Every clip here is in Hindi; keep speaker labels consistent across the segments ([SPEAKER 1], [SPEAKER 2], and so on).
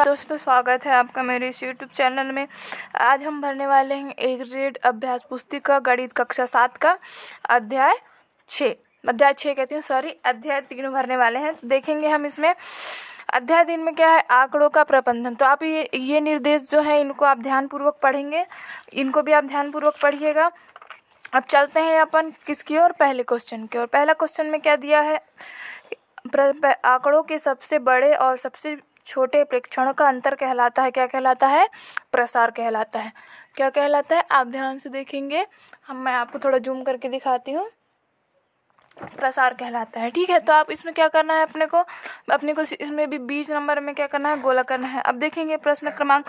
[SPEAKER 1] नमस्कार दोस्तों, स्वागत है आपका मेरे इस यूट्यूब चैनल में। आज हम भरने वाले हैं एक ग्रेड अभ्यास पुस्तिका गणित कक्षा 7 का अध्याय 3 भरने वाले हैं। तो देखेंगे हम इसमें अध्याय 3 में क्या है, आंकड़ों का प्रबंधन। तो आप ये निर्देश जो है इनको आप ध्यानपूर्वक पढ़ेंगे, इनको भी आप ध्यानपूर्वक पढ़िएगा। अब चलते हैं अपन किसकी ओर, पहले क्वेश्चन की ओर। पहला क्वेश्चन में क्या दिया है, आंकड़ों के सबसे बड़े और सबसे छोटे प्रेक्षणों का अंतर कहलाता है, क्या कहलाता है, प्रसार कहलाता है। क्या कहलाता है, आप ध्यान से देखेंगे, मैं आपको थोड़ा जूम करके दिखाती हूँ। प्रसार कहलाता है, ठीक है। तो आप इसमें क्या करना है, अपने को इसमें भी 20 नंबर में क्या करना है, गोला करना है। अब देखेंगे प्रश्न क्रमांक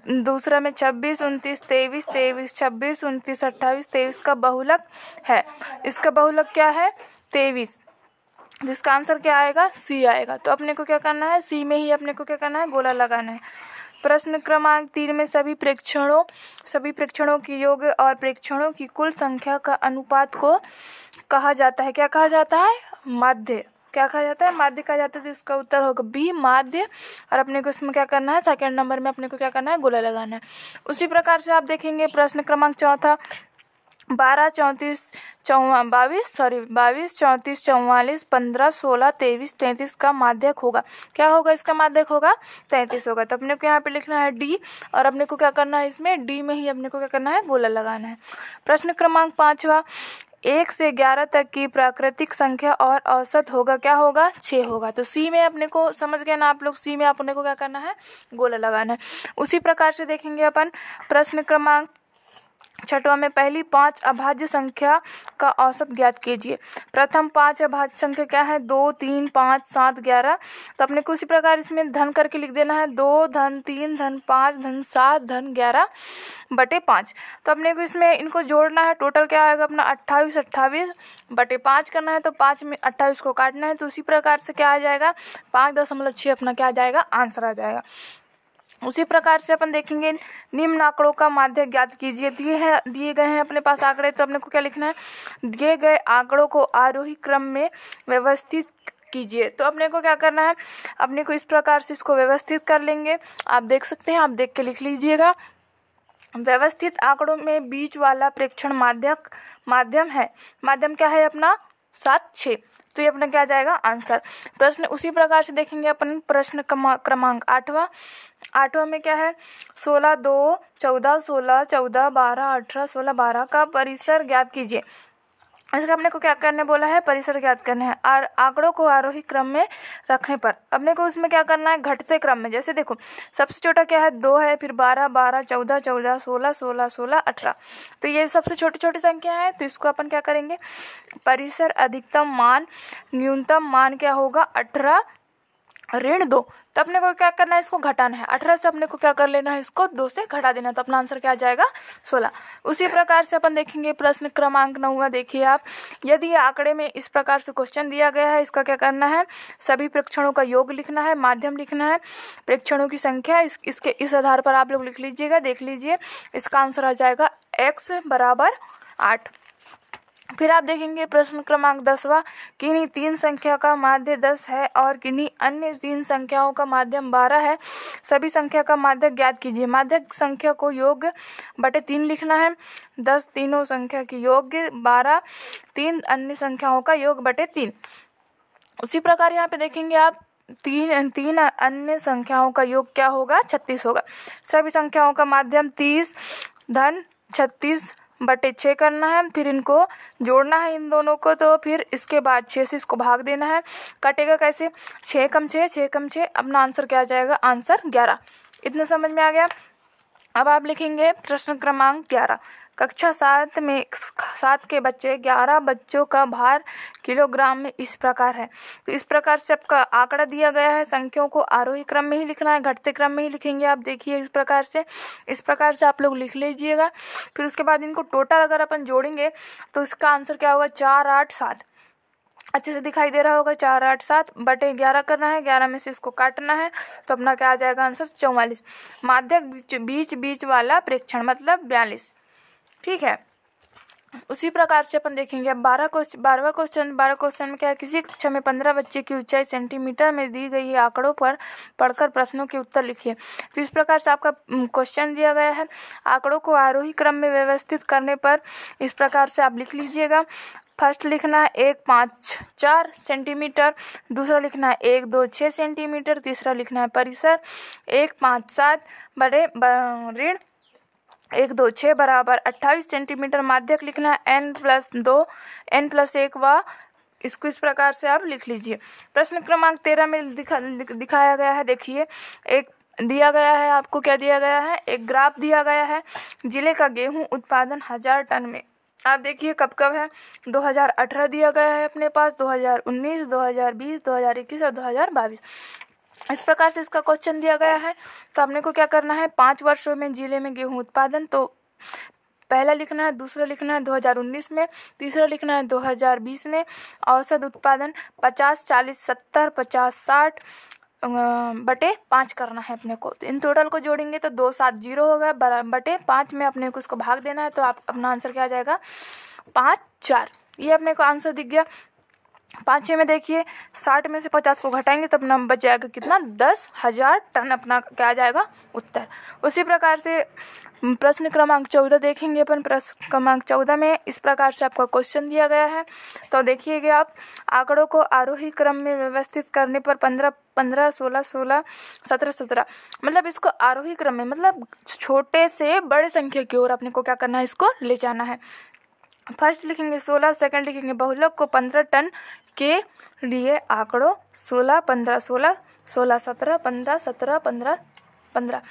[SPEAKER 1] दूसरा में 26, 29, 23, 26, 29, 28, 23 का बहुलक है। इसका बहुलक क्या है, 23। जिसका आंसर क्या आएगा, सी आएगा। तो अपने को क्या करना है, सी में ही अपने को क्या करना है, गोला लगाना है। प्रश्न क्रमांक 3 में सभी प्रेक्षणों की योग और प्रेक्षणों की कुल संख्या का अनुपात को कहा जाता है, क्या कहा जाता है, माध्य। क्या कहा जाता है, माध्य कहा जाता है। तो इसका उत्तर होगा बी, माध्य। और अपने को इसमें क्या करना है, सेकंड नंबर में अपने को क्या करना है, गोला लगाना है। उसी प्रकार से आप देखेंगे प्रश्न क्रमांक 4 22, 34, 44, 15, 16, 23, 33 का माध्यक होगा। क्या होगा, इसका माध्यक होगा 33 होगा। तो अपने को यहाँ पे लिखना है डी, और अपने को क्या करना है, इसमें डी में ही अपने को क्या करना है, गोला लगाना है। प्रश्न क्रमांक 5 1 से 11 तक की प्राकृतिक संख्या और औसत होगा, क्या होगा, 6 होगा। तो सी में अपने को समझ गए ना आप लोग, सी में अपने को क्या करना है, गोला लगाना है। उसी प्रकार से देखेंगे अपन प्रश्न क्रमांक 6 में पहली 5 अभाज्य संख्या का औसत ज्ञात कीजिए। प्रथम 5 अभाज्य संख्या क्या है, 2, 3, 5, 7, 11। तो अपने को उसी प्रकार इसमें धन करके लिख देना है, 2 धन 3 धन 5 धन 7 धन 11 बटे 5। तो अपने को इसमें इनको जोड़ना है, टोटल क्या आएगा अपना 28 बटे 5 करना है। तो 5 में 28 को काटना है। तो उसी प्रकार से क्या आ जाएगा, 5.6 अपना क्या आ जाएगा, आंसर आ जाएगा। उसी प्रकार से अपन देखेंगे निम्न आंकड़ों का माध्य ज्ञात कीजिए। दिए गए हैं अपने पास आंकड़े। तो अपने को क्या लिखना है, दिए गए आंकड़ों को आरोही क्रम में व्यवस्थित कीजिए। तो अपने को क्या करना है, अपने को इस प्रकार से इसको व्यवस्थित कर लेंगे। आप देख सकते हैं, आप देख के लिख लीजिएगा। व्यवस्थित आंकड़ों में बीच वाला प्रेक्षण माध्यम है। माध्यम क्या है अपना, 7, 6। तो ये अपना क्या आ जाएगा, आंसर। प्रश्न उसी प्रकार से देखेंगे अपन प्रश्न क्रमांक 8वां में क्या है, 16, 2, 14, 16, 14, 12, 18, 16, 12 का परिसर ज्ञात कीजिए। इसका अपने को क्या करने बोला है, परिसर ज्ञात करना है। और आंकड़ों को आरोही क्रम में रखने पर अपने को उसमें क्या करना है, घटते क्रम में। जैसे देखो सबसे छोटा क्या है, 2 है, फिर 12, 12, 14, 14, 16, 16, 16, 18। तो ये सबसे छोटी छोटी संख्या है। तो इसको अपन क्या करेंगे, परिसर अधिकतम मान न्यूनतम मान क्या होगा, 18 ऋण 2। तो अपने को क्या करना है, इसको घटाना है। 18 से अपने को क्या कर लेना है, इसको 2 से घटा देना। तो अपना आंसर क्या आ जाएगा, 16। उसी प्रकार से अपन देखेंगे प्रश्न क्रमांक 9। देखिए आप, यदि आंकड़े में इस प्रकार से क्वेश्चन दिया गया है, इसका क्या करना है, सभी प्रेक्षणों का योग लिखना है, माध्यम लिखना है, प्रेक्षणों की संख्या इसके इस आधार पर आप लोग लिख लीजिएगा। देख लीजिए, इसका आंसर आ जाएगा x = 8। फिर आप देखेंगे प्रश्न क्रमांक 10वां, किन्हीं 3 संख्या का माध्य 10 है और किन्हीं अन्य 3 संख्याओं का माध्यम 12 है। सभी संख्या का माध्य ज्ञात कीजिए। माध्य संख्या को योग बटे 3 लिखना है। 10 तीनों संख्या की योग, 12 3 अन्य संख्याओं का योग बटे 3। उसी प्रकार यहाँ पे देखेंगे आप, 3 अन्य संख्याओं का योग क्या होगा, 36 होगा। सभी संख्याओं का माध्यम 30 धन 36 बटे 6 करना है। फिर इनको जोड़ना है, इन दोनों को। तो फिर इसके बाद 6 से इसको भाग देना है। कटेगा कैसे, 6 कम 6, 6 कम 6, अपना आंसर क्या आ जाएगा, आंसर 11। इतना समझ में आ गया। अब आप लिखेंगे प्रश्न क्रमांक 11। कक्षा 7 में 7 के बच्चे 11 बच्चों का भार किलोग्राम में इस प्रकार है। तो इस प्रकार से आपका आंकड़ा दिया गया है। संख्याओं को आरोही क्रम में ही लिखना है, घटते क्रम में ही लिखेंगे। आप देखिए इस प्रकार से आप लोग लिख लीजिएगा। फिर उसके बाद इनको टोटल अगर अपन जोड़ेंगे तो इसका आंसर क्या होगा, 4, 8, 7। अच्छे से दिखाई दे रहा होगा, 4, 8, 7 बटे 11 करना है। 11 में से इसको काटना है। तो अपना क्या आ जाएगा, आंसर 44। माध्यक बीच वाला प्रेक्षण मतलब 42। ठीक है। उसी प्रकार से अपन देखेंगे अब 12वां क्वेश्चन में क्या है, किसी कक्षा में 15 बच्चे की ऊंचाई सेंटीमीटर में दी गई है, आंकड़ों पर पढ़कर प्रश्नों के उत्तर लिखिए। तो इस प्रकार से आपका क्वेश्चन दिया गया है। आंकड़ों को आरोही क्रम में व्यवस्थित करने पर इस प्रकार से आप लिख लीजिएगा। फर्स्ट लिखना है 1, 5, 4 सेंटीमीटर, दूसरा लिखना है 1, 2, 6 सेंटीमीटर, तीसरा लिखना है परिसर 1, 5, 7 बड़े ऋण 1, 2, 6 बराबर 28 सेंटीमीटर, माध्यक लिखना है n+2 n+1 व इसको इस प्रकार से आप लिख लीजिए। प्रश्न क्रमांक 13 में दिखाया गया है। देखिए, एक दिया गया है आपको, क्या दिया गया है, एक ग्राफ दिया गया है। जिले का गेहूं उत्पादन 1000 टन में, आप देखिए कब कब है, 2018 दिया गया है अपने पास, 2019, 2020, 2021 और 2022। इस प्रकार से इसका क्वेश्चन दिया गया है। तो आपने को क्या करना है, 5 वर्षों में जिले में गेहूं उत्पादन, तो पहला लिखना है, दूसरा लिखना है 2019 में, तीसरा लिखना है 2020 में। औसत उत्पादन 50, 40, 70, 50, 60 बटे 5 करना है अपने को। तो इन टोटल को जोड़ेंगे तो 270 होगा, बटे 5 में अपने को इसको भाग देना है। तो आप अपना आंसर क्या आ जाएगा, 5, 4। ये अपने को आंसर दिख गया। 5, 6 में देखिए 60 में से 50 को घटाएंगे तब नंबर बच जाएगा कितना, 10,000 टन अपना क्या आ जाएगा उत्तर। उसी प्रकार से प्रश्न क्रमांक 14 देखेंगे अपन। प्रश्न क्रमांक 14 में इस प्रकार से आपका क्वेश्चन दिया गया है। तो देखिएगा आप, आंकड़ों को आरोही क्रम में व्यवस्थित करने पर 15, 15, 16, 16, 17, 17, मतलब इसको आरोही क्रम में, मतलब छोटे से बड़े संख्या की ओर अपने को क्या करना है, इसको ले जाना है। फर्स्ट लिखेंगे 16, सेकंड लिखेंगे बहुलक को 15 टन के लिए आंकड़ों 16, 15, 16, 16, 17, 15, 17, 15, 15।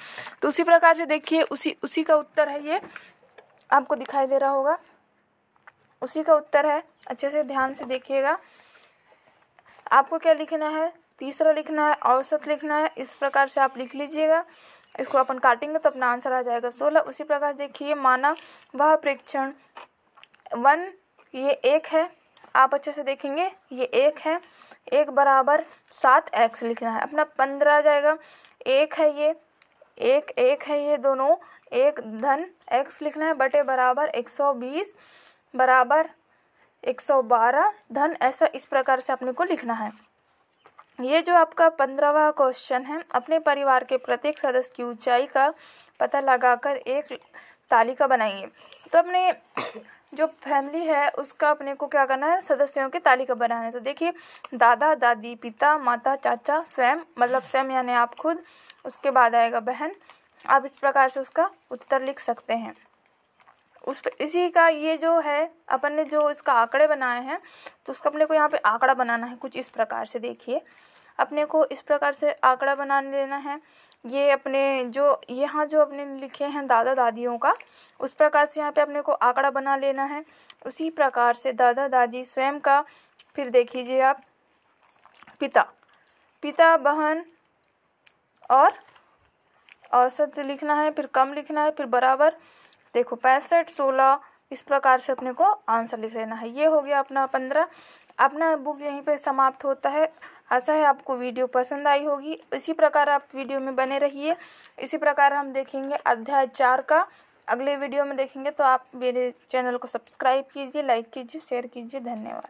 [SPEAKER 1] तो उसी प्रकार से देखिए उसी का उत्तर है, ये आपको दिखाई दे रहा होगा, उसी का उत्तर है। अच्छे से ध्यान से देखिएगा। आपको क्या लिखना है, तीसरा लिखना है, औसत लिखना है। इस प्रकार से आप लिख लीजिएगा। इसको अपन काटेंगे तो अपना आंसर आ जाएगा 16। उसी प्रकार देखिए, माना वह प्रेक्षण 1, ये 1 है, आप अच्छे से देखेंगे ये 1 है, 1 बराबर 7x लिखना है, अपना 15 आ जाएगा। 1 है ये, 1 है ये दोनों, 1 धन x लिखना है, बटे बराबर 120 बराबर 112 धन, ऐसा इस प्रकार से अपने को लिखना है। ये जो आपका 15वां क्वेश्चन है, अपने परिवार के प्रत्येक सदस्य की ऊंचाई का पता लगाकर एक तालिका बनाइए। तो अपने जो फैमिली है उसका अपने को क्या करना है, सदस्यों की तालिका बनाना है। तो देखिए, दादा, दादी, पिता, माता, चाचा, स्वयं, मतलब स्वयं यानी आप खुद, उसके बाद आएगा बहन। आप इस प्रकार से उसका उत्तर लिख सकते हैं। इसी का ये जो है, अपन ने जो इसका आंकड़े बनाए हैं, तो उसका अपने को यहाँ पे आंकड़ा बनाना है कुछ इस प्रकार से। देखिए, अपने को इस प्रकार से आंकड़ा बना लेना है। ये अपने जो यहाँ जो अपने लिखे हैं दादा दादियों का, उस प्रकार से यहाँ पे अपने को आंकड़ा बना लेना है। उसी प्रकार से दादा दादी स्वयं का, फिर देखिए आप पिता बहन और औसत लिखना है, फिर कम लिखना है, फिर बराबर देखो 65, 16, इस प्रकार से अपने को आंसर लिख लेना है। ये हो गया अपना 15। अपना बुक यहीं पे समाप्त होता है। आशा है आपको वीडियो पसंद आई होगी। इसी प्रकार आप वीडियो में बने रहिए। इसी प्रकार हम देखेंगे अध्याय 4 का अगले वीडियो में देखेंगे। तो आप मेरे चैनल को सब्सक्राइब कीजिए, लाइक कीजिए, शेयर कीजिए। धन्यवाद।